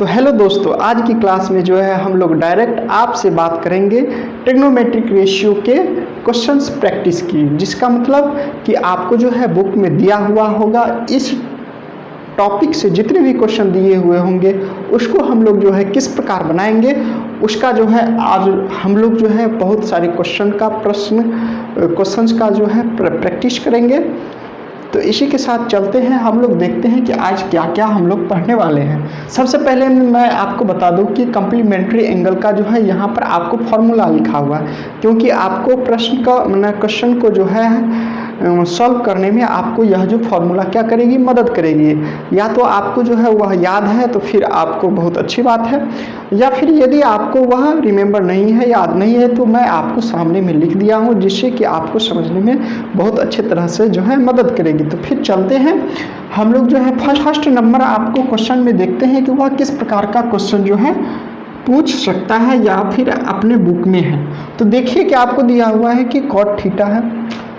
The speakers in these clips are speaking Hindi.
तो हेलो दोस्तों, आज की क्लास में जो है हम लोग डायरेक्ट आपसे बात करेंगे ट्रिग्नोमेट्रिक रेशियो के क्वेश्चंस प्रैक्टिस की, जिसका मतलब कि आपको जो है बुक में दिया हुआ होगा इस टॉपिक से जितने भी क्वेश्चन दिए हुए होंगे उसको हम लोग जो है किस प्रकार बनाएंगे उसका जो है आज हम लोग जो है बहुत सारे क्वेश्चंस का जो है प्रैक्टिस करेंगे। तो इसी के साथ चलते हैं, हम लोग देखते हैं कि आज क्या क्या हम लोग पढ़ने वाले हैं। सबसे पहले मैं आपको बता दूं कि कम्प्लीमेंट्री एंगल का जो है यहाँ पर आपको फॉर्मूला लिखा हुआ है, क्योंकि आपको क्वेश्चन को जो है सॉल्व करने में आपको यह जो फॉर्मूला क्या करेगी, मदद करेगी। या तो आपको जो है वह याद है तो फिर आपको बहुत अच्छी बात है, या फिर यदि आपको वह रिमेंबर नहीं है, याद नहीं है, तो मैं आपको सामने में लिख दिया हूँ जिससे कि आपको समझने में बहुत अच्छे तरह से जो है मदद करेगी। तो फिर चलते हैं, हम लोग जो है फर्स्ट नंबर आपको क्वेश्चन में देखते हैं कि वह किस प्रकार का क्वेश्चन जो है पूछ सकता है या फिर अपने बुक में है। तो देखिए कि आपको दिया हुआ है कि कॉट थीटा है,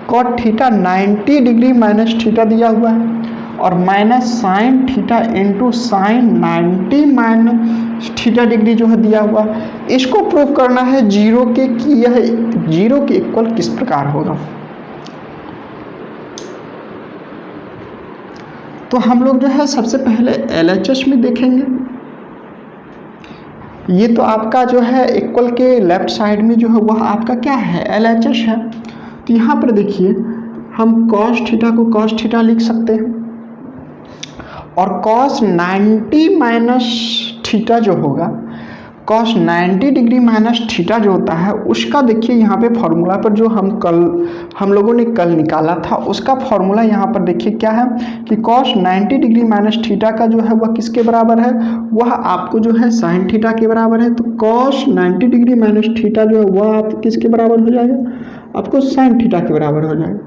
cot theta 90 degree minus theta दिया हुआ है और minus sine theta into sine 90 minus theta degree जो है दिया हुआ है। इसको प्रूव करना है जीरो के कि यह जीरो के इक्वल किस प्रकार होगा। तो हम लोग जो है सबसे पहले LHS में देखेंगे। ये तो आपका जो है इक्वल के लेफ्ट साइड में जो है वह आपका क्या है, LHS है। तो यहाँ पर देखिए हम cos थीटा को cos थीटा लिख सकते हैं और cos 90 माइनस थीटा जो होगा, cos 90 डिग्री माइनस थीटा जो होता है उसका देखिए यहाँ पे फॉर्मूला पर जो हम लोगों ने कल निकाला था उसका फॉर्मूला यहाँ पर देखिए क्या है कि cos 90 डिग्री माइनस थीटा का जो है वह किसके बराबर है, वह आपको जो है साइन थीटा के बराबर है। तो cos 90 डिग्री माइनस थीटा जो है वह आप किसके बराबर हो जाएगा, आपको साइन थीटा के बराबर हो जाएगा।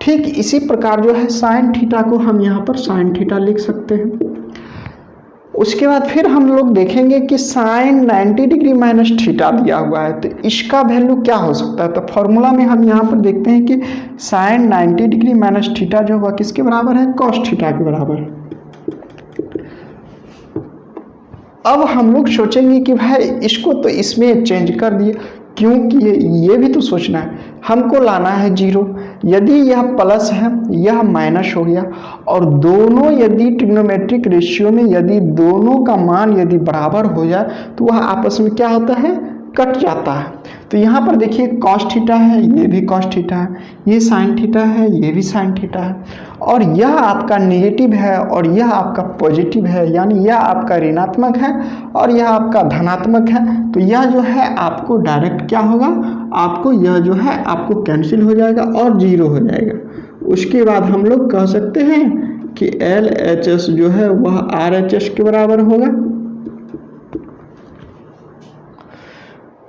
ठीक इसी प्रकार जो है साइन थीटा को हम यहाँ पर साइन थीटा लिख सकते हैं। उसके बाद फिर हम लोग देखेंगे कि साइन 90 डिग्री माइनस थीटा दिया हुआ है तो इसका वैल्यू क्या हो सकता है। तो फॉर्मूला में हम यहाँ पर देखते हैं कि साइन 90 डिग्री माइनस थीटा जो हुआ किसके बराबर है, कॉस थीटा के बराबर है। अब हम लोग सोचेंगे कि भाई इसको तो इसमें चेंज कर दिए, क्योंकि ये भी तो सोचना है, हमको लाना है जीरो। यदि यह प्लस है यह माइनस हो गया और दोनों यदि ट्रिग्नोमेट्रिक रेशियो में यदि दोनों का मान यदि बराबर हो जाए तो वह आपस में क्या होता है, कट जाता है। तो यहाँ पर देखिए कॉस थीटा है, ये भी कॉस थीटा है, ये साइन थीटा है, ये भी साइन थीटा है, और यह आपका नेगेटिव है और यह आपका पॉजिटिव है, यानी यह आपका ऋणात्मक है और यह आपका धनात्मक है। तो यह जो है आपको डायरेक्ट क्या होगा, आपको यह जो है आपको कैंसिल हो जाएगा और जीरो हो जाएगा। उसके बाद हम लोग कह सकते हैं कि LHS जो है वह RHS के बराबर होगा।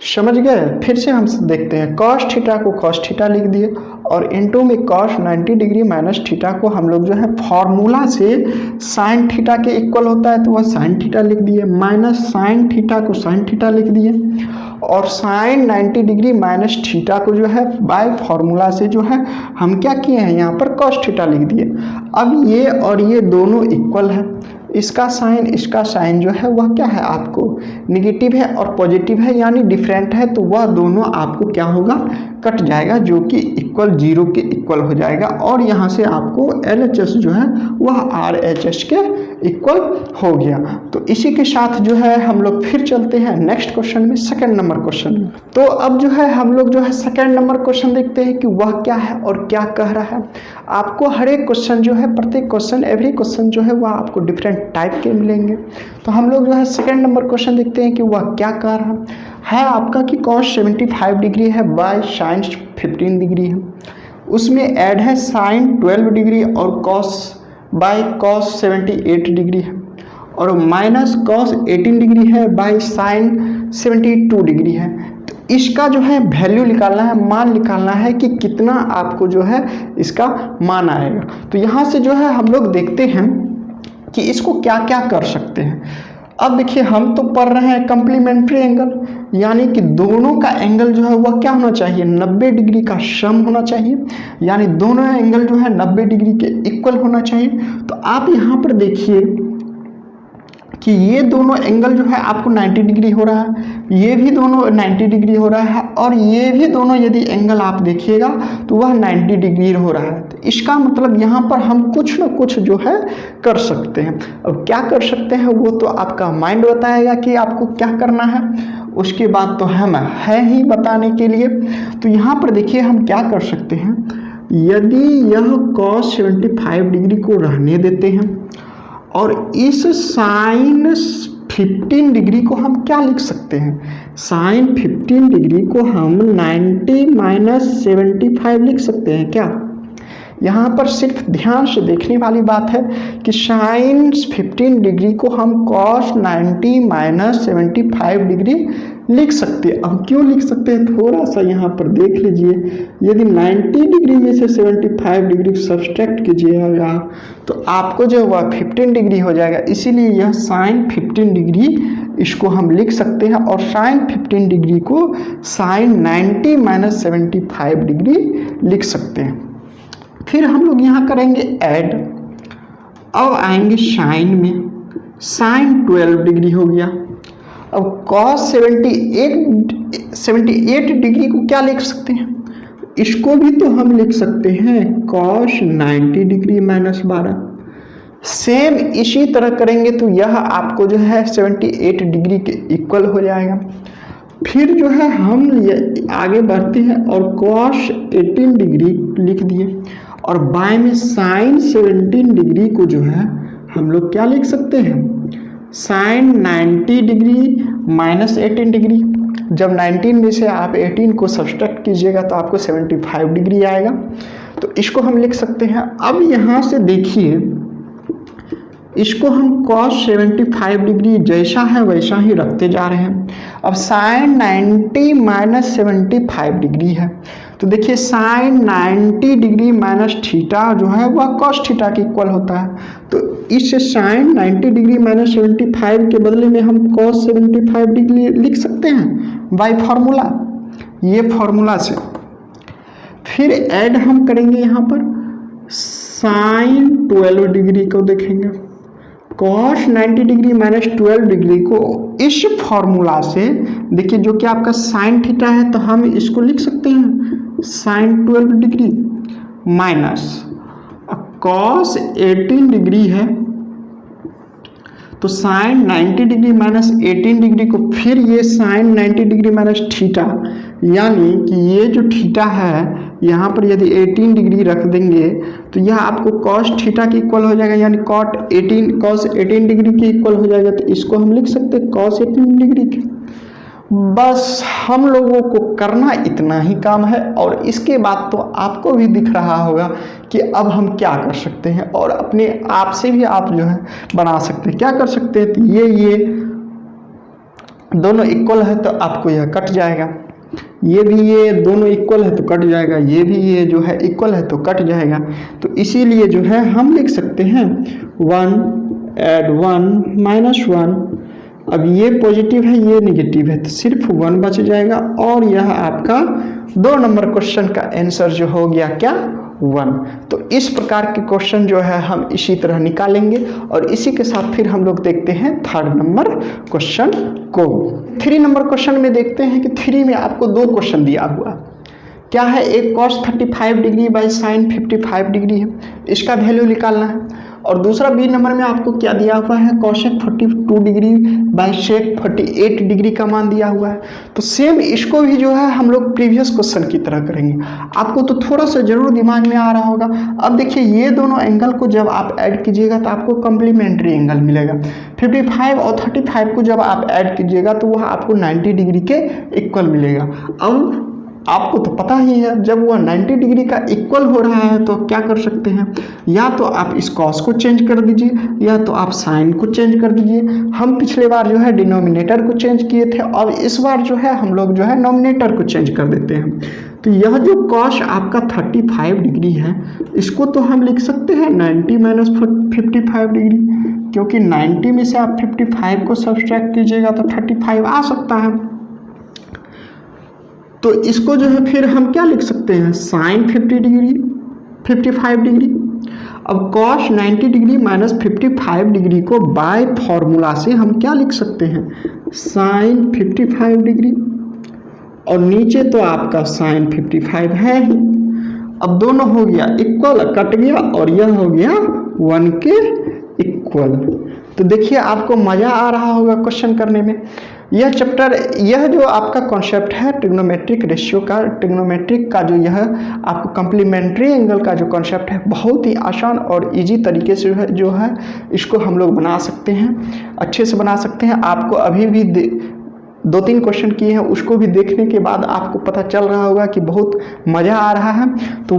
समझ गए। फिर से हम देखते हैं, cos थीटा को cos थीटा लिख दिए और इनटू में cos 90 डिग्री माइनस थीटा को हम लोग जो है फॉर्मूला से साइन थीटा के इक्वल होता है तो वह साइन थीटा लिख दिए, माइनस साइन थीटा को साइन थीटा लिख दिए और साइन 90 डिग्री माइनस थीटा को जो है बाय फॉर्मूला से जो है हम क्या किए हैं, यहाँ पर cos थीटा लिख दिए। अब ये और ये दोनों इक्वल है, इसका साइन जो है वह क्या है, आपको निगेटिव है और पॉजिटिव है यानी डिफरेंट है, तो वह दोनों आपको क्या होगा, कट जाएगा, जो कि इक्वल जीरो के इक्वल हो जाएगा और यहाँ से आपको LHS जो है वह RHS के इक्वल हो गया। तो इसी के साथ जो है हम लोग फिर चलते हैं नेक्स्ट क्वेश्चन में, सेकंड नंबर क्वेश्चन में। तो अब जो है हम लोग जो है सेकंड नंबर क्वेश्चन देखते हैं कि वह क्या है और क्या कह रहा है। आपको हर एक क्वेश्चन जो है, प्रत्येक क्वेश्चन एवरी क्वेश्चन जो है वह आपको डिफरेंट टाइप के मिलेंगे। तो हम लोग जो है सेकंड नंबर क्वेश्चन देखते हैं कि वह क्या कह रहा है आपका कि cos 75 डिग्री है बाय साइन 15 डिग्री है, उसमें ऐड है साइन 12 डिग्री और cos 78 डिग्री है और माइनस cos 18 डिग्री है बाय साइन 72 डिग्री है। तो इसका जो है वैल्यू निकालना है, मान निकालना है कि कितना आपको जो है इसका मान आएगा। तो यहाँ से जो है हम लोग देखते हैं कि इसको क्या क्या कर सकते हैं। अब देखिए हम तो पढ़ रहे हैं कम्प्लीमेंट्री एंगल, यानी कि दोनों का एंगल जो है वह क्या होना चाहिए, 90 डिग्री का सम होना चाहिए, यानी दोनों एंगल जो है 90 डिग्री के इक्वल होना चाहिए। तो आप यहाँ पर देखिए कि ये दोनों एंगल जो है आपको 90 डिग्री हो रहा है, ये भी दोनों 90 डिग्री हो रहा है, और ये भी दोनों यदि एंगल आप देखिएगा तो वह 90 डिग्री हो रहा है। तो इसका मतलब यहाँ पर हम कुछ न कुछ जो है कर सकते हैं। अब क्या कर सकते हैं वो तो आपका माइंड बताएगा कि आपको क्या करना है, उसके बाद तो हम है ही बताने के लिए। तो यहाँ पर देखिए हम क्या कर सकते हैं, यदि यह cos 75 डिग्री को रहने देते हैं और इस sin 15 डिग्री को हम क्या लिख सकते हैं, sin 15 डिग्री को हम 90 माइनस 75 लिख सकते हैं क्या। यहाँ पर सिर्फ ध्यान से देखने वाली बात है कि sin 15 डिग्री को हम cos 90 माइनस 75 डिग्री लिख सकते हैं। अब क्यों लिख सकते हैं, थोड़ा सा यहाँ पर देख लीजिए, यदि 90 डिग्री में से 75 डिग्री सब्सट्रैक्ट कीजिएगा तो आपको जो वह 15 डिग्री हो जाएगा, इसीलिए यह sin 15 डिग्री इसको हम लिख सकते हैं, और sin 15 डिग्री को sin 90 माइनस 75 डिग्री लिख सकते हैं। फिर हम लोग यहाँ करेंगे ऐड, अब आएंगे साइन में, साइन 12 डिग्री हो गया। अब cos 78 डिग्री को क्या लिख सकते हैं, इसको भी तो हम लिख सकते हैं cos 90 डिग्री माइनस 12। सेम इसी तरह करेंगे तो यह आपको जो है 78 डिग्री के इक्वल हो जाएगा। फिर जो है हम आगे बढ़ते हैं और cos 18 डिग्री लिख दिए, और बाएं में sin 17 डिग्री को जो है हम लोग क्या लिख सकते हैं, sin 90 डिग्री माइनस 18 डिग्री। जब 19 में से आप 18 को सब्सट्रैक्ट कीजिएगा तो आपको 75 डिग्री आएगा, तो इसको हम लिख सकते हैं। अब यहाँ से देखिए, इसको हम cos 75 डिग्री जैसा है वैसा ही रखते जा रहे हैं। अब sin 90 माइनस 75 डिग्री है, तो देखिए sin 90 डिग्री माइनस थीटा जो है वह cos थीटा के इक्वल होता है। तो इस sin 90 डिग्री माइनस 75 के बदले में हम cos 75 डिग्री लिख सकते हैं बाय फार्मूला, ये फार्मूला से। फिर ऐड हम करेंगे यहाँ पर sin 12 डिग्री को देखेंगे, cos 90 डिग्री माइनस 12 डिग्री को इस फार्मूला से देखिए, जो कि आपका sin थीटा है, तो हम इसको लिख सकते हैं sin 12 degree minus cos 18 degree है, तो sin 90 डिग्री माइनस 18 डिग्री को फिर ये sin 90 डिग्री माइनस थीटा, यानी कि ये जो थीटा है यहाँ पर यदि 18 डिग्री रख देंगे तो यह आपको cos थीटा के इक्वल हो जाएगा, यानी cos 18 डिग्री के इक्वल हो जाएगा। तो इसको हम लिख सकते हैं cos 18 डिग्री के। बस हम लोगों को करना इतना ही काम है, और इसके बाद तो आपको भी दिख रहा होगा कि अब हम क्या कर सकते हैं, और अपने आप से भी आप जो है बना सकते हैं। क्या कर सकते हैं, तो ये दोनों इक्वल है तो आपको यह कट जाएगा, ये भी ये दोनों इक्वल है तो कट जाएगा, ये भी ये जो है इक्वल है तो कट जाएगा। तो इसीलिए जो है हम लिख सकते हैं 1 ऐड 1 माइनस 1। अब ये पॉजिटिव है ये निगेटिव है, तो सिर्फ 1 बच जाएगा, और यह आपका 2 नंबर क्वेश्चन का आंसर जो हो गया क्या, 1। तो इस प्रकार के क्वेश्चन जो है हम इसी तरह निकालेंगे, और इसी के साथ फिर हम लोग देखते हैं 3rd नंबर क्वेश्चन को। 3 नंबर क्वेश्चन में देखते हैं कि 3 में आपको 2 क्वेश्चन दिया हुआ क्या है, एक cos 35 degree by sin 55 degree है, इसका वैल्यू निकालना है, और दूसरा बी नंबर में आपको क्या दिया हुआ है, cosec 42 degree by sec 48 degree का मान दिया हुआ है। तो सेम इसको भी जो है हम लोग प्रीवियस क्वेश्चन की तरह करेंगे। आपको तो थोड़ा सा जरूर दिमाग में आ रहा होगा। अब देखिए, ये दोनों एंगल को जब आप ऐड कीजिएगा तो आपको कम्प्लीमेंट्री एंगल मिलेगा। 55 और 35 को जब आप ऐड कीजिएगा तो वह आपको 90 डिग्री के इक्वल मिलेगा। अब आपको तो पता ही है, जब वह 90 डिग्री का इक्वल हो रहा है तो क्या कर सकते हैं, या तो आप इस कॉस को चेंज कर दीजिए, या तो आप साइन को चेंज कर दीजिए। हम पिछले बार जो है डिनोमिनेटर को चेंज किए थे, और इस बार जो है हम लोग जो है नोमिनेटर को चेंज कर देते हैं। तो यह जो कॉस आपका 35 डिग्री है, इसको तो हम लिख सकते हैं 90 माइनस 55 डिग्री, क्योंकि 90 में से आप 55 को सब्सट्रैक्ट कीजिएगा तो 35 आ सकता है। तो इसको जो है फिर हम क्या लिख सकते हैं, साइन 55 डिग्री। अब cos 90 डिग्री माइनस 55 डिग्री को बाय फॉर्मूला से हम क्या लिख सकते हैं, sin 55 डिग्री, और नीचे तो आपका sin 55 है ही। अब दोनों हो गया इक्वल, कट गया, और यह हो गया 1 के इक्वल। तो देखिए आपको मज़ा आ रहा होगा क्वेश्चन करने में। यह चैप्टर, यह जो आपका कॉन्सेप्ट है ट्रिग्नोमेट्रिक रेशियो का, ट्रिग्नोमेट्रिक का जो यह आपको कम्प्लीमेंट्री एंगल का जो कॉन्सेप्ट है, बहुत ही आसान और इजी तरीके से जो है इसको हम लोग बना सकते हैं, अच्छे से बना सकते हैं। आपको अभी भी 2-3 क्वेश्चन किए हैं, उसको भी देखने के बाद आपको पता चल रहा होगा कि बहुत मज़ा आ रहा है। तो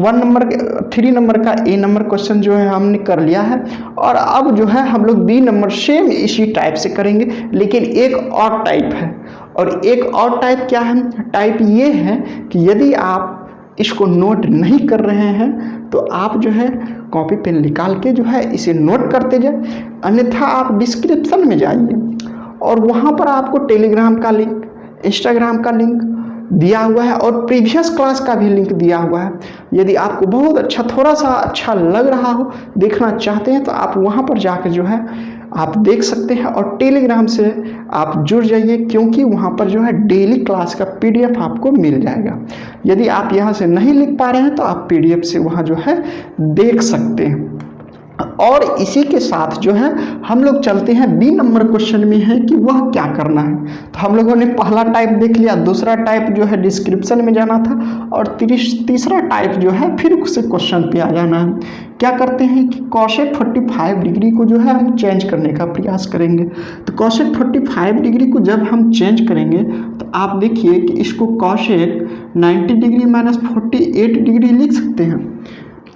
3 नंबर का ए नंबर क्वेश्चन जो है हमने कर लिया है, और अब जो है हम लोग बी नंबर सेम इसी टाइप से करेंगे, लेकिन एक और टाइप है। और एक और टाइप क्या है, टाइप ये है कि यदि आप इसको नोट नहीं कर रहे हैं तो आप जो है कॉपी पेन निकाल के जो है इसे नोट करते जाए, अन्यथा आप डिस्क्रिप्शन में जाइए और वहाँ पर आपको टेलीग्राम का लिंक, इंस्टाग्राम का लिंक दिया हुआ है और प्रीवियस क्लास का भी लिंक दिया हुआ है। यदि आपको बहुत अच्छा, थोड़ा सा अच्छा लग रहा हो, देखना चाहते हैं, तो आप वहाँ पर जाकर जो है आप देख सकते हैं, और टेलीग्राम से आप जुड़ जाइए, क्योंकि वहाँ पर जो है डेली क्लास का PDF आपको मिल जाएगा। यदि आप यहाँ से नहीं लिख पा रहे हैं तो आप PDF से वहाँ जो है देख सकते हैं। और इसी के साथ जो है हम लोग चलते हैं बी नंबर क्वेश्चन में, है कि वह क्या करना है। तो हम लोगों ने पहला टाइप देख लिया, दूसरा टाइप जो है डिस्क्रिप्शन में जाना था, और तीसरा टाइप जो है फिर उसे क्वेश्चन पे आ जाना है। क्या करते हैं कि cosec 45 डिग्री को जो है हम चेंज करने का प्रयास करेंगे। तो cosec 45 डिग्री को जब हम चेंज करेंगे तो आप देखिए कि इसको cosec 90 डिग्री माइनस 48 डिग्री लिख सकते हैं,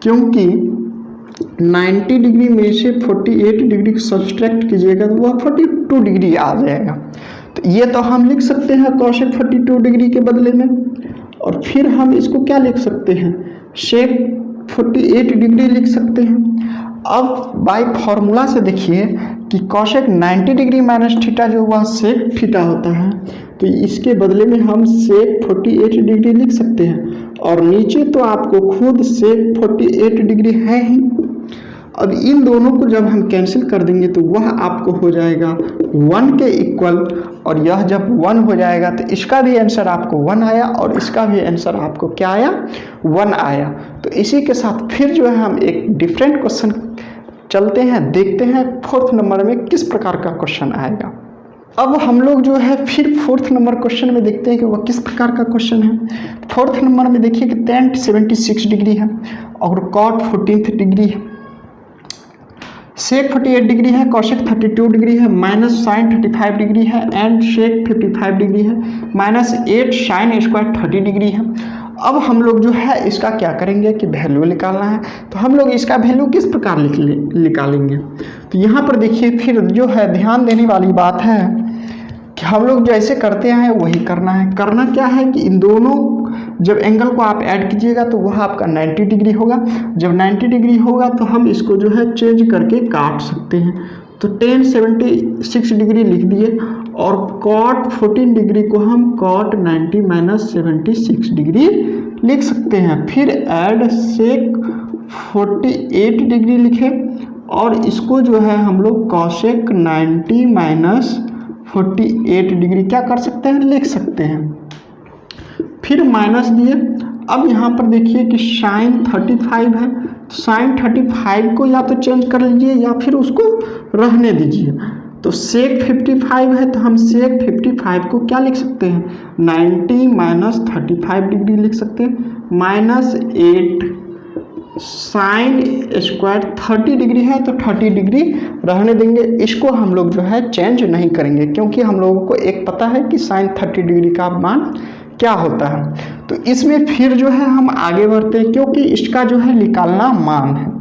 क्योंकि 90 डिग्री में से 48 डिग्री को सब्सट्रैक्ट कीजिएगा तो वह 42 डिग्री आ जाएगा। तो ये तो हम लिख सकते हैं cosec 42 डिग्री के बदले में, और फिर हम इसको क्या लिख सकते हैं, sec 48 डिग्री लिख सकते हैं। अब बाय फॉर्मूला से देखिए कि cosec 90 डिग्री माइनस थीटा जो वह sec थीटा होता है, तो इसके बदले में हम sec 48 डिग्री लिख सकते हैं, और नीचे तो आपको खुद sec 48 डिग्री है ही। अब इन दोनों को जब हम कैंसिल कर देंगे तो वह आपको हो जाएगा 1 के इक्वल, और यह जब 1 हो जाएगा तो इसका भी आंसर आपको 1 आया, और इसका भी आंसर आपको क्या आया, 1 आया। तो इसी के साथ फिर जो है हम एक डिफरेंट क्वेश्चन चलते हैं, देखते हैं 4th नंबर में किस प्रकार का क्वेश्चन आएगा। अब हम लोग जो है फिर 4th नंबर क्वेश्चन में देखते हैं कि वह किस प्रकार का क्वेश्चन है। 4th नंबर में देखिए कि tan 76 डिग्री है और cot 14 डिग्री है, sec 48 डिग्री है, cosec 32 डिग्री है, माइनस sin 35 डिग्री है, एंड sec 55 डिग्री है, माइनस 8 sin स्क्वायर 30 डिग्री है। अब हम लोग जो है इसका क्या करेंगे कि वैल्यू निकालना है। तो हम लोग इसका वैल्यू किस प्रकार निकालेंगे, तो यहाँ पर देखिए फिर जो है ध्यान देने वाली बात है कि हम लोग जैसे करते हैं वही करना है। करना क्या है कि इन दोनों जब एंगल को आप ऐड कीजिएगा तो वह आपका 90 डिग्री होगा। जब 90 डिग्री होगा तो हम इसको जो है चेंज करके काट सकते हैं। तो tan 76 डिग्री लिख दिए, और cot 14 डिग्री को हम cot 90 माइनस 76 डिग्री लिख सकते हैं। फिर ऐड sec 48 डिग्री लिखे, और इसको जो है हम लोग cosec 90 माइनस 48 डिग्री क्या कर सकते हैं, लिख सकते हैं। फिर माइनस दिए। अब यहाँ पर देखिए कि sin 35 है, तो sin 35 को या तो चेंज कर लीजिए या फिर उसको रहने दीजिए। तो sec 55 है, तो हम sec 55 को क्या लिख सकते हैं, 90 माइनस 35 डिग्री लिख सकते हैं, माइनस 8 sin स्क्वायर 30 डिग्री है, तो 30 डिग्री रहने देंगे। इसको हम लोग जो है चेंज नहीं करेंगे, क्योंकि हम लोगों को एक पता है कि sin 30 डिग्री का मान क्या होता है। तो इसमें फिर जो है हम आगे बढ़ते हैं, क्योंकि इसका जो है निकालना मान है,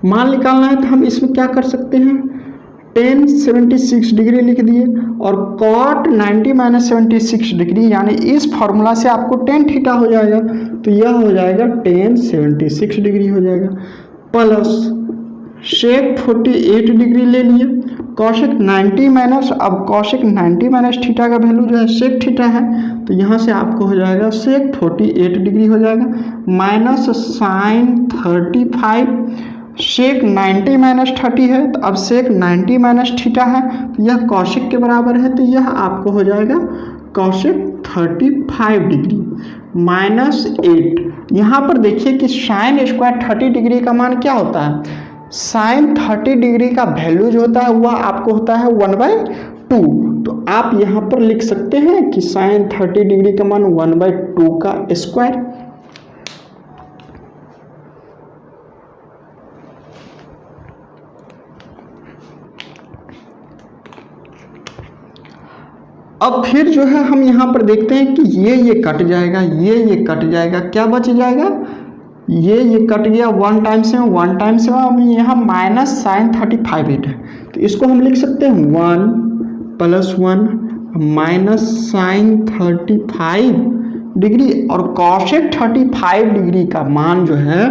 मान निकालना है। तो हम इसमें क्या कर सकते हैं, tan 76 डिग्री लिख दिए, और cot 90 माइनस 76 डिग्री, यानी इस फॉर्मूला से आपको tan थीटा हो जाएगा, तो यह हो जाएगा tan 76 डिग्री हो जाएगा, प्लस sec 48 डिग्री ले लिए, cosec 90 माइनस, अब cosec 90 माइनस थीटा का वैल्यू जो है sec थीटा है, तो यहाँ से आपको हो जाएगा sec 48 डिग्री हो जाएगा, माइनस sin 35 सेक 90 माइनस 30 है, तो अब सेक 90 माइनस थीटा है तो यह कॉसेक के बराबर है, तो यह आपको हो जाएगा कॉसेक 35 डिग्री माइनस 8। यहाँ पर देखिए कि साइन स्क्वायर 30 डिग्री का मान क्या होता है, साइन 30 डिग्री का वैल्यू जो होता है वह आपको होता है 1/2। तो आप यहाँ पर लिख सकते हैं कि साइन 30 डिग्री का मान 1/2 का स्क्वायर। अब फिर जो है हम यहाँ पर देखते हैं कि ये कट जाएगा, ये कट जाएगा, क्या बच जाएगा, ये कट गया 1 टाइम से 1 टाइम से, अब यहाँ माइनस साइन 35 है तो इसको हम लिख सकते हैं 1 + 1 माइनस साइन 35 डिग्री। और कॉसेक 35 डिग्री का मान जो है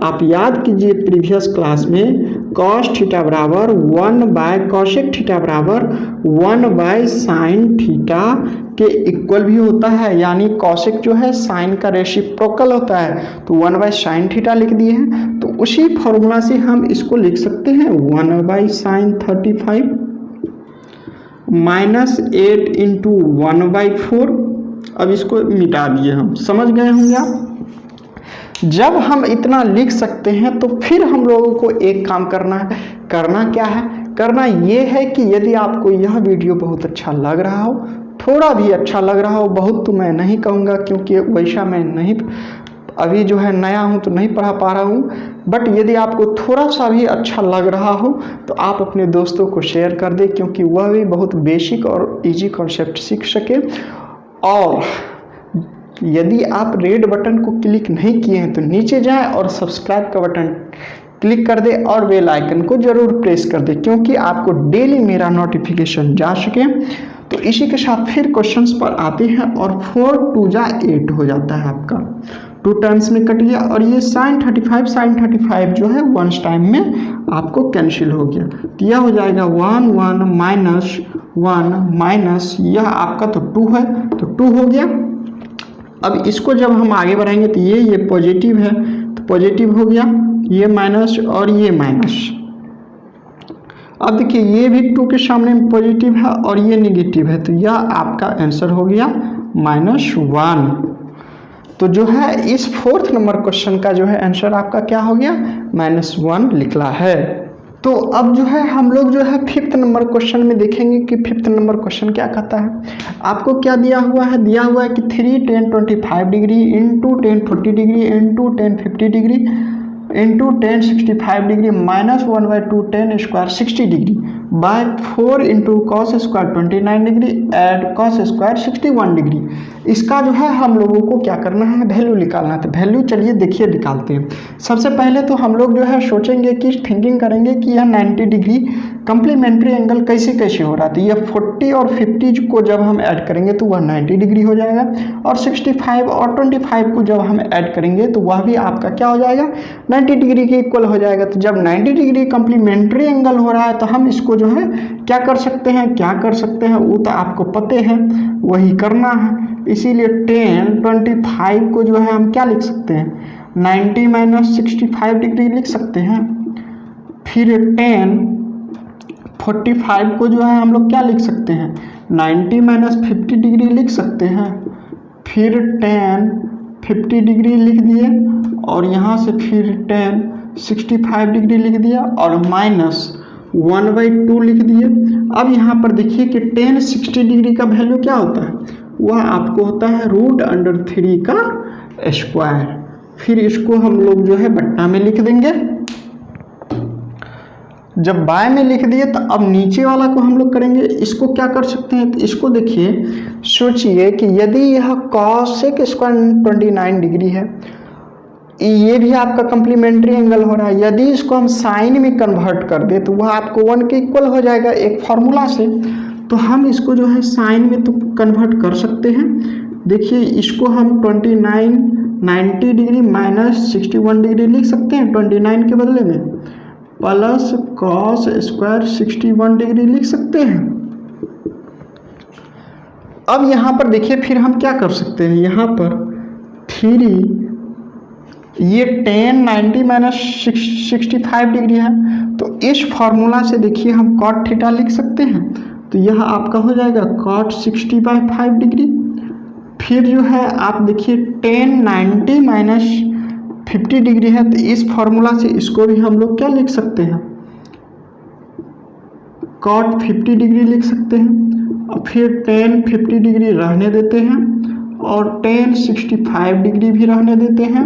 आप याद कीजिए प्रीवियस क्लास में कॉस थीटा बराबर 1 कॉसेक थीटा बराबर 1 साइन थीटा के इक्वल भी होता है, यानी कॉसेक जो है साइन का रेसिप्रोकल होता है, तो 1 साइन थीटा लिख दिए हैं। तो उसी फॉर्मूला से हम इसको लिख सकते हैं 1 साइन 35 माइनस 8 इंटू 1/4। अब इसको मिटा दिए, हम समझ गए होंगे आप। जब हम इतना लिख सकते हैं तो फिर हम लोगों को एक काम करना है। करना क्या है, करना ये है कि यदि आपको यह वीडियो बहुत अच्छा लग रहा हो, थोड़ा भी अच्छा लग रहा हो, बहुत तो मैं नहीं कहूँगा क्योंकि वैसा मैं नहीं अभी जो है नया हूँ तो नहीं पढ़ा पा रहा हूँ, बट यदि आपको थोड़ा सा भी अच्छा लग रहा हो तो आप अपने दोस्तों को शेयर कर दें, क्योंकि वह भी बहुत बेसिक और इजी कॉन्सेप्ट सीख सके। और यदि आप रेड बटन को क्लिक नहीं किए हैं तो नीचे जाएं और सब्सक्राइब का बटन क्लिक कर दें और बेल आइकन को जरूर प्रेस कर दें, क्योंकि आपको डेली मेरा नोटिफिकेशन जा सके। तो इसी के साथ फिर क्वेश्चंस पर आते हैं, और 4 × 2 = 8 हो जाता है आपका, 2 टाइम्स में कट गया, और ये साइन 35 जो है 1 टाइम में आपको कैंसिल हो गया, तो यह हो जाएगा 1 1 माइनस 1 माइनस यह आपका तो 2 है तो 2 हो गया। अब इसको जब हम आगे बढ़ाएंगे तो ये पॉजिटिव है तो पॉजिटिव हो गया, ये माइनस और ये माइनस। अब देखिए ये भी 2 के सामने पॉजिटिव है और ये नेगेटिव है, तो यह आपका आंसर हो गया -1। तो जो है इस 4th नंबर क्वेश्चन का जो है आंसर आपका क्या हो गया, -1 निकला है। तो अब जो है हम लोग जो है 5th नंबर क्वेश्चन में देखेंगे कि 5th नंबर क्वेश्चन क्या कहता है। आपको क्या दिया हुआ है, दिया हुआ है कि 3 tan 25 degree into 10 40 degree into 10 50 degree into 10 65 degree minus 1/2 tan square 60 degree by 4 into cos square 29 degree add cos square 61 degree. इसका जो है हम लोगों को क्या करना है, वैल्यू निकालना है। तो वैल्यू चलिए देखिए निकालते हैं। सबसे पहले तो हम लोग जो है सोचेंगे कि थिंकिंग करेंगे कि यह 90 डिग्री कंप्लीमेंट्री एंगल कैसे कैसे हो रहा था। यह 40 और 50 को जब हम ऐड करेंगे तो वह 90 डिग्री हो जाएगा, और 65 और 25 को जब हम ऐड करेंगे तो वह भी आपका क्या हो जाएगा, 90 डिग्री के इक्वल हो जाएगा। तो जब 90 डिग्री कंप्लीमेंट्री एंगल हो रहा है तो हम इसको जो है क्या कर सकते हैं, वो तो आपको पते हैं, वही करना है। इसीलिए 10 25 को जो है हम क्या लिख सकते हैं, 90 माइनस 65 डिग्री लिख सकते हैं। फिर 10 45 को जो है हम लोग क्या लिख सकते हैं, 90 माइनस 50 डिग्री लिख सकते हैं। फिर 10 50 डिग्री लिख दिए, और यहाँ से फिर 10 65 डिग्री लिख दिया, और माइनस 1/2 लिख दिए। अब यहाँ पर देखिए कि 10 60 डिग्री का वैल्यू क्या होता है, वह आपको होता है √3 का स्क्वायर। फिर इसको हम लोग जो है बट्टा में लिख देंगे। जब बाय में लिख दिए तो अब नीचे वाला को हम लोग करेंगे, इसको क्या कर सकते हैं, तो इसको देखिए, सोचिए कि यदि यह कॉसेक स्क्वायर 29 डिग्री है, ये भी आपका कंप्लीमेंट्री एंगल हो रहा है, यदि इसको हम साइन में कन्वर्ट कर दे तो वह आपको 1 के इक्वल हो जाएगा एक फॉर्मूला से। तो हम इसको जो है साइन में तो कन्वर्ट कर सकते हैं। देखिए इसको हम 90 डिग्री माइनस 61 डिग्री लिख सकते हैं 29 के बदले में, प्लस कॉस स्क्वायर 61 डिग्री लिख सकते हैं। अब यहाँ पर देखिए फिर हम क्या कर सकते हैं, यहाँ पर 3 ये टेन 90 माइनस 65 डिग्री है। तो इस फॉर्मूला से देखिए हम कॉट थीटा लिख सकते हैं। तो यह आपका हो जाएगा कॉट 60/5 डिग्री। फिर जो है आप देखिए टेन 90 माइनस 50 डिग्री है, तो इस फॉर्मूला से इसको भी हम लोग क्या लिख सकते हैं, कॉट 50 डिग्री लिख सकते हैं। और फिर टेन 50 डिग्री रहने देते हैं और टेन 65 डिग्री भी रहने देते हैं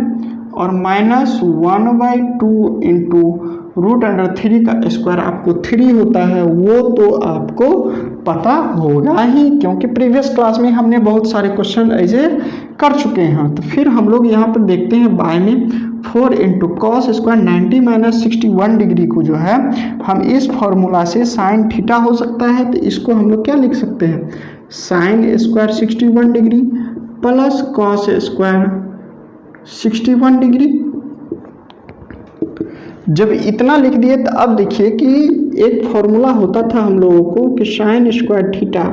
और -1/2 इंटू √3 का स्क्वायर आपको 3 होता है, वो तो आपको पता होगा ही, क्योंकि प्रीवियस क्लास में हमने बहुत सारे क्वेश्चन ऐसे कर चुके हैं। तो फिर हम लोग यहाँ पर देखते हैं बाय में 4 into cos square 90 minus 61 degree को जो है हम इस फॉर्मूला से साइन थीटा हो सकता है। तो इसको हम लोग क्या लिख सकते हैं, sine square 61 degree plus cos square 61 degree. जब इतना लिख दिए तो अब देखिए कि एक फॉर्मूला होता था हम लोगों को कि sine square theta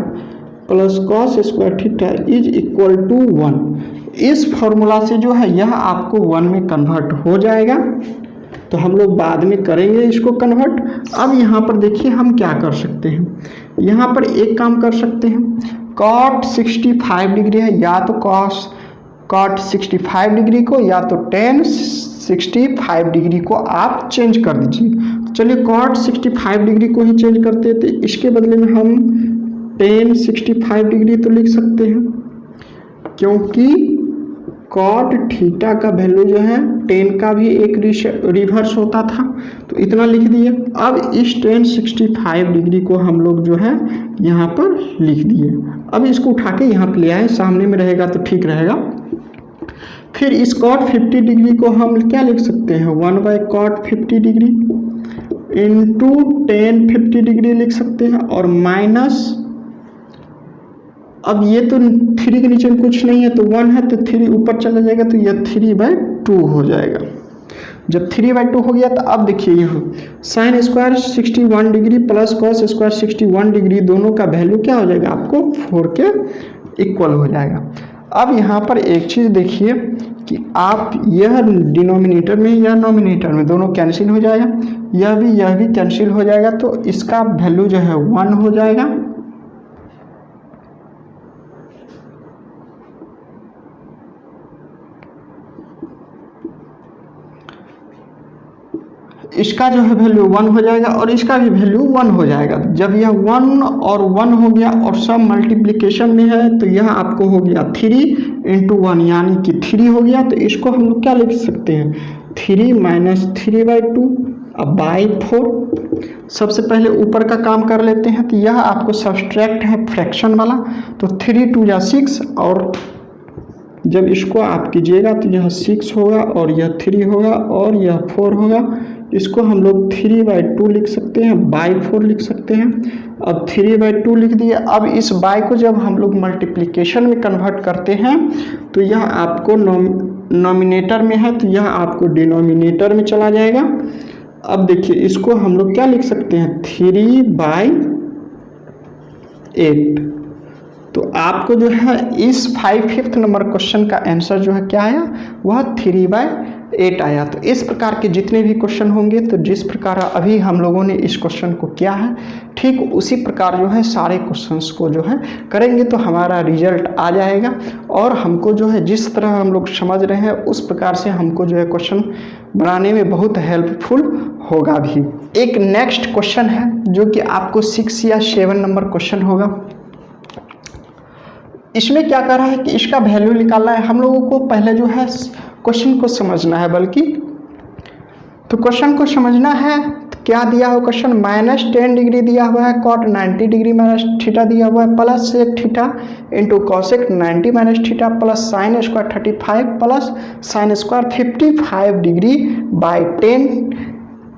plus cos square theta is equal to 1। इस फॉर्मूला से जो है यह आपको 1 में कन्वर्ट हो जाएगा। तो हम लोग बाद में करेंगे इसको कन्वर्ट। अब यहाँ पर देखिए हम क्या कर सकते हैं, यहाँ पर एक काम कर सकते हैं, कॉट 65 डिग्री है, या तो कॉट 65 डिग्री को या तो टेन 65 डिग्री को आप चेंज कर दीजिए। चलिए कॉट 65 डिग्री को ही चेंज करते हैं। तो इसके बदले में हम टेन 65 डिग्री तो लिख सकते हैं, क्योंकि कॉट थीटा का वैल्यू जो है टेन का भी एक रिवर्स होता था। तो इतना लिख दिए। अब इस टेन 65 डिग्री को हम लोग जो है यहाँ पर लिख दिए। अब इसको उठा के यहाँ पर ले आए, सामने में रहेगा तो ठीक रहेगा। फिर इस कॉट 50 डिग्री को हम क्या लिख सकते हैं, 1/कॉट 50 डिग्री इंटू टेन 50 डिग्री लिख सकते हैं और माइनस, अब ये तो 3 के नीचे कुछ नहीं है तो 1 है, तो 3 ऊपर चला जाएगा तो यह 3/2 हो जाएगा। जब 3/2 हो गया तो अब देखिए ये sine square 61 degree plus cos square 61 degree, दोनों का वैल्यू क्या हो जाएगा, आपको 4 के इक्वल हो जाएगा। अब यहाँ पर एक चीज़ देखिए कि आप यह डिनोमिनेटर में या नोमिनेटर में दोनों कैंसिल हो जाएगा, यह भी कैंसिल हो जाएगा, तो इसका वैल्यू जो है 1 हो जाएगा। इसका जो है वैल्यू 1 हो जाएगा और इसका भी वैल्यू 1 हो जाएगा। जब यह 1 और 1 हो गया और सब मल्टीप्लिकेशन में है तो यह आपको हो गया 3 इंटू 1 यानी कि 3 हो गया। तो इसको हम लोग क्या लिख सकते हैं, 3 माइनस 3/2 अब बाई 4। सबसे पहले ऊपर का काम कर लेते हैं। तो यह आपको सब्सट्रैक्ट है फ्रैक्शन वाला, तो 3 2 6 और जब इसको आप कीजिएगा तो यह 6 होगा और यह 3 होगा और यह 4 होगा। इसको हम लोग 3/2 लिख सकते हैं, बाई 4 लिख सकते हैं। अब 3/2 लिख दिए। अब इस बाई को जब हम लोग मल्टीप्लिकेशन में कन्वर्ट करते हैं तो यह आपको नॉमिनेटर में है तो यह आपको डिनोमिनेटर में चला जाएगा। अब देखिए इसको हम लोग क्या लिख सकते हैं, 3/8। तो आपको जो है इस 5th नंबर क्वेश्चन का आंसर जो है क्या आया, वह 3/8 आया। तो इस प्रकार के जितने भी क्वेश्चन होंगे, तो जिस प्रकार अभी हम लोगों ने इस क्वेश्चन को किया है, ठीक उसी प्रकार जो है सारे क्वेश्चंस को जो है करेंगे तो हमारा रिजल्ट आ जाएगा। और हमको जो है जिस तरह हम लोग समझ रहे हैं उस प्रकार से हमको जो है क्वेश्चन बनाने में बहुत हेल्पफुल होगा भी। एक नेक्स्ट क्वेश्चन है जो कि आपको 6 या 7 नंबर क्वेश्चन होगा। इसमें क्या कर रहा है कि इसका वैल्यू निकालना है। हम लोगों को पहले जो है क्वेश्चन को समझना है, बल्कि तो क्वेश्चन को समझना है। तो क्या दिया हुआ क्वेश्चन, -10 डिग्री दिया हुआ है, कॉट 90 डिग्री माइनस थीटा दिया हुआ है, plus sec theta into cosec 90 minus theta plus sine square 35 plus sine square 55 degree by 10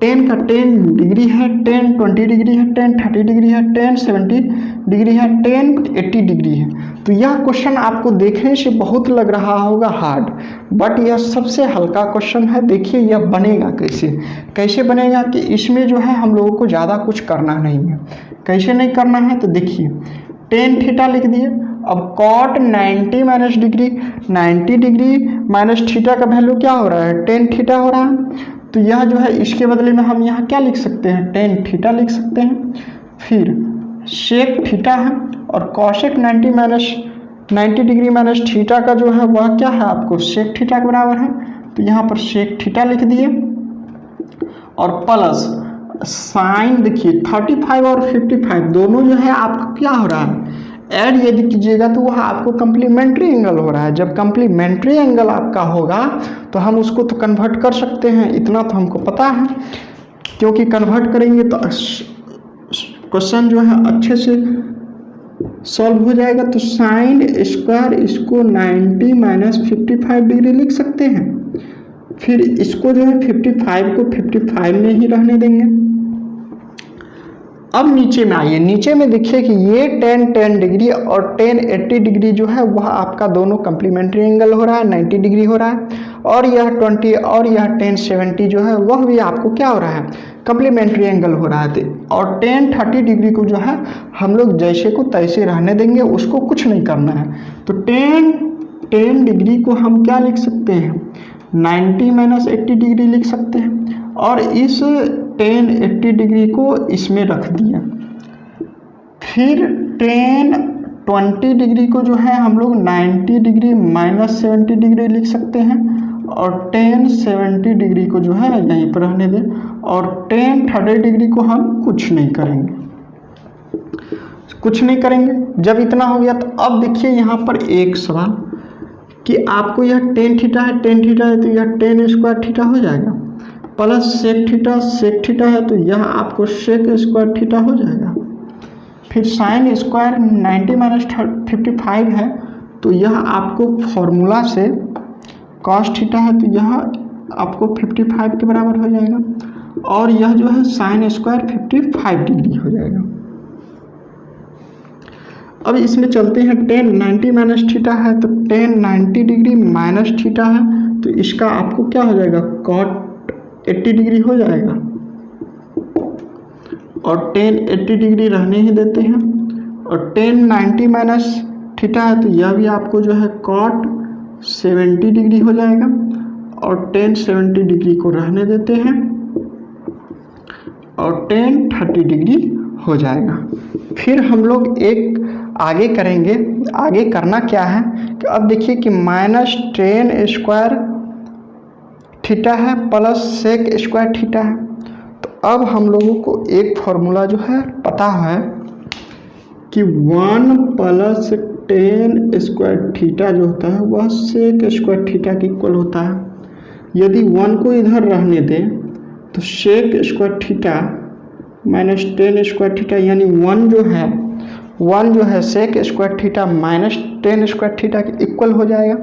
का 10 डिग्री है, 10 20 डिग्री है, 10 30 डिग्री है, 10 70 डिग्री है, 10 80 डिग्री है। तो यह क्वेश्चन आपको देखने से बहुत लग रहा होगा हार्ड, बट यह सबसे हल्का क्वेश्चन है। देखिए यह बनेगा कैसे बनेगा कि इसमें जो है हम लोगों को ज़्यादा कुछ करना नहीं है। कैसे नहीं करना है तो देखिए 10 थीटा लिख दिए अब cot 90 minus degree, 90 degree minus theta का वैल्यू क्या हो रहा है, टेन थीटा हो रहा है। तो यह जो है इसके बदले में हम यहाँ क्या लिख सकते हैं, टेन थीटा लिख सकते हैं। फिर सेक थीटा है और कॉसेक 90 डिग्री माइनस थीटा का जो है वह क्या है आपको सेक थीटा के बराबर है। तो यहाँ पर सेक थीटा लिख दिए और प्लस साइन देखिए 35 और 55 दोनों जो है आपको क्या हो रहा है ऐड यदि कीजिएगा तो वह आपको कम्प्लीमेंट्री एंगल हो रहा है। जब कम्प्लीमेंट्री एंगल आपका होगा तो हम उसको तो कन्वर्ट कर सकते हैं, इतना तो हमको पता है, क्योंकि कन्वर्ट करेंगे तो क्वेश्चन जो है अच्छे से सॉल्व हो जाएगा। तो साइन स्क्वायर इसको 90 माइनस 55 डिग्री लिख सकते हैं। फिर इसको जो है 55 को 55 में ही रहने देंगे। अब नीचे में आइए, नीचे में देखिए कि ये 10 डिग्री और 80 डिग्री जो है वह आपका दोनों कम्प्लीमेंट्री एंगल हो रहा है, 90 डिग्री हो रहा है। और यह 20 और यह 1070 जो है वह भी आपको क्या हो रहा है, कम्प्लीमेंट्री एंगल हो रहा है। और 1030 डिग्री को जो है हम लोग जैसे को तैसे रहने देंगे, उसको कुछ नहीं करना है। तो 10 डिग्री को हम क्या लिख सकते हैं, 90 माइनस 80 डिग्री लिख सकते हैं। और इस 1080 डिग्री को इसमें रख दिया। फिर 1020 डिग्री को जो है हम लोग 90 डिग्री माइनस 70 डिग्री लिख सकते हैं। और 1070 डिग्री को जो है यहीं पर रहने दें। और 1030 डिग्री को हम कुछ नहीं करेंगे, कुछ नहीं करेंगे। जब इतना हो गया तो अब देखिए यहाँ पर एक सवाल कि आपको यह 10 थीटा है, 10 थीटा है तो यह 10 स्क्वायर थीटा हो जाएगा, प्लस सेक थीटा है तो यह आपको सेक स्क्वायर थीटा हो जाएगा। फिर साइन स्क्वायर 90 माइनस 55 है तो यह आपको फॉर्मूला से कॉस थीटा है तो यह आपको 55 के बराबर हो जाएगा। और यह जो है साइन स्क्वायर 55 डिग्री हो जाएगा। अब इसमें चलते हैं 1090 माइनस थीटा है तो 1090 डिग्री माइनस थीटा है तो इसका आपको क्या हो जाएगा, कॉट 80 डिग्री हो जाएगा। और 1080 डिग्री रहने ही देते हैं। और 1090 माइनस थीटा है तो यह भी आपको जो है कॉट 70 डिग्री हो जाएगा। और 1070 डिग्री को रहने देते हैं और 1030 डिग्री हो जाएगा। फिर हम लोग एक आगे करेंगे। आगे करना क्या है कि अब देखिए कि माइनस 10 स्क्वायर थीटा है प्लस सेक स्क्वायर थीटा है। तो अब हम लोगों को एक फॉर्मूला जो है पता है कि 1 प्लस 10 स्क्वायर थीटा जो होता है वह सेक स्क्वायर थीटा के इक्वल होता है। यदि 1 को इधर रहने दें तो sec square theta minus 10 square theta यानी 1 जो है sec square theta minus 10 square theta के इक्वल हो जाएगा।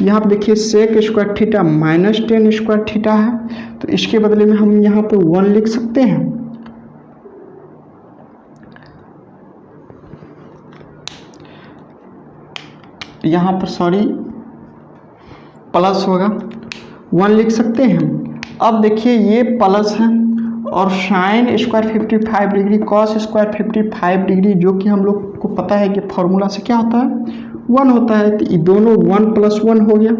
यहाँ पर देखिए sec square theta minus 10 square theta है तो इसके बदले में हम यहाँ पे 1 लिख सकते हैं। यहाँ पर सॉरी प्लस होगा, 1 लिख सकते हैं। अब देखिए ये प्लस है और sign square 55 degree cos square 55 degree जो कि हम लोग को पता है कि फॉर्मूला से क्या होता है 1 होता है। तो ये दोनों 1 + 1 हो गया।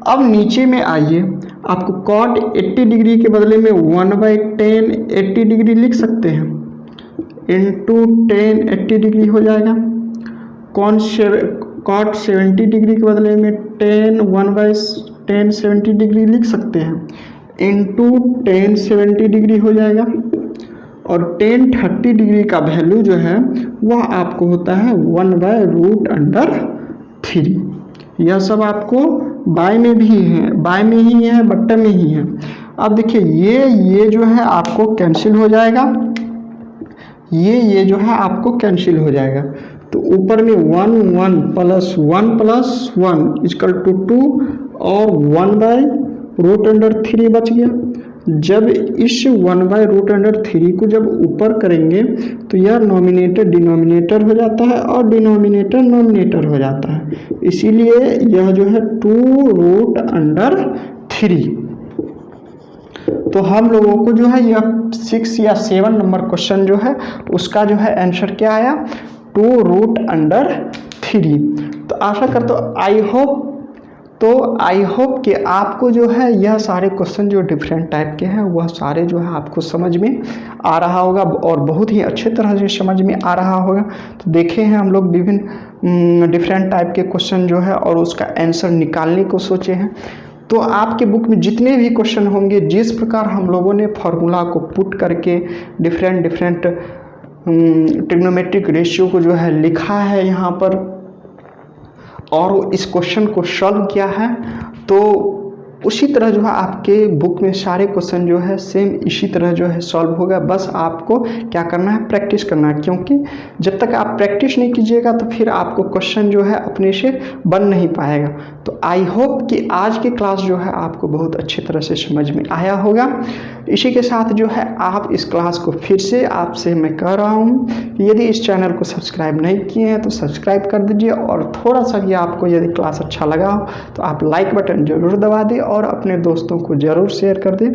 अब नीचे में आइए, आपको कॉट 80 डिग्री के बदले में 1/10 80 डिग्री लिख सकते हैं इंटू 10 80 डिग्री हो जाएगा। कॉट 70 डिग्री के बदले में 1/10 70 डिग्री लिख सकते हैं इंटू 10 70 डिग्री हो जाएगा। और 1030 डिग्री का वैल्यू जो है वह आपको होता है 1/√3। यह सब आपको बाय में भी है, बाय में ही है, बट्टे में ही है। अब देखिए ये जो है आपको कैंसिल हो जाएगा, ये जो है आपको कैंसिल हो जाएगा। तो ऊपर में 1 + 1 + 1 = 2 और 1/√3 बच गया। जब इस 1/√3 को जब ऊपर करेंगे तो यह नॉमिनेटर डिनोमिनेटर हो जाता है और डिनोमिनेटर नॉमिनेटर हो जाता है, इसीलिए यह जो है 2√3। तो हम लोगों को जो है यह 6 या 7 नंबर क्वेश्चन जो है उसका जो है आंसर क्या आया 2√3 3। तो आशा करता हूँ आई होप कि आपको जो है यह सारे क्वेश्चन जो डिफरेंट टाइप के हैं वह सारे जो है आपको समझ में आ रहा होगा और बहुत ही अच्छे तरह से समझ में आ रहा होगा। तो देखे हैं हम लोग विभिन्न डिफरेंट टाइप के क्वेश्चन जो है और उसका आंसर निकालने को सोचे हैं। तो आपके बुक में जितने भी क्वेश्चन होंगे, जिस प्रकार हम लोगों ने फॉर्मूला को पुट करके डिफरेंट ट्रिग्नोमेट्रिक रेशियो को जो है लिखा है यहाँ पर और इस क्वेश्चन को सॉल्व किया है, तो उसी तरह जो है आपके बुक में सारे क्वेश्चन जो है सेम इसी तरह जो है सॉल्व होगा। बस आपको क्या करना है, प्रैक्टिस करना है, क्योंकि जब तक आप प्रैक्टिस नहीं कीजिएगा तो फिर आपको क्वेश्चन जो है अपने से बन नहीं पाएगा। तो आई होप कि आज की क्लास जो है आपको बहुत अच्छी तरह से समझ में आया होगा। इसी के साथ जो है आप इस क्लास को फिर से आपसे मैं कह रहा हूँ कि यदि इस चैनल को सब्सक्राइब नहीं किए हैं तो सब्सक्राइब कर दीजिए और थोड़ा सा भी आपको यदि क्लास अच्छा लगा हो तो आप लाइक बटन ज़रूर दबा दें और अपने दोस्तों को ज़रूर शेयर कर दें,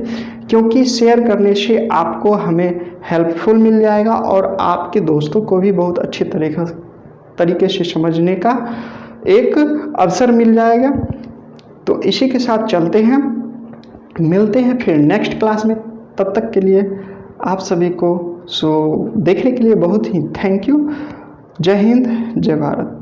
क्योंकि शेयर करने से आपको हमें हेल्पफुल मिल जाएगा और आपके दोस्तों को भी बहुत अच्छे तरीके से समझने का एक अवसर मिल जाएगा। तो इसी के साथ चलते हैं, मिलते हैं फिर नेक्स्ट क्लास में। तब तक के लिए आप सभी को देखने के लिए बहुत ही थैंक यू। जय हिंद, जय भारत।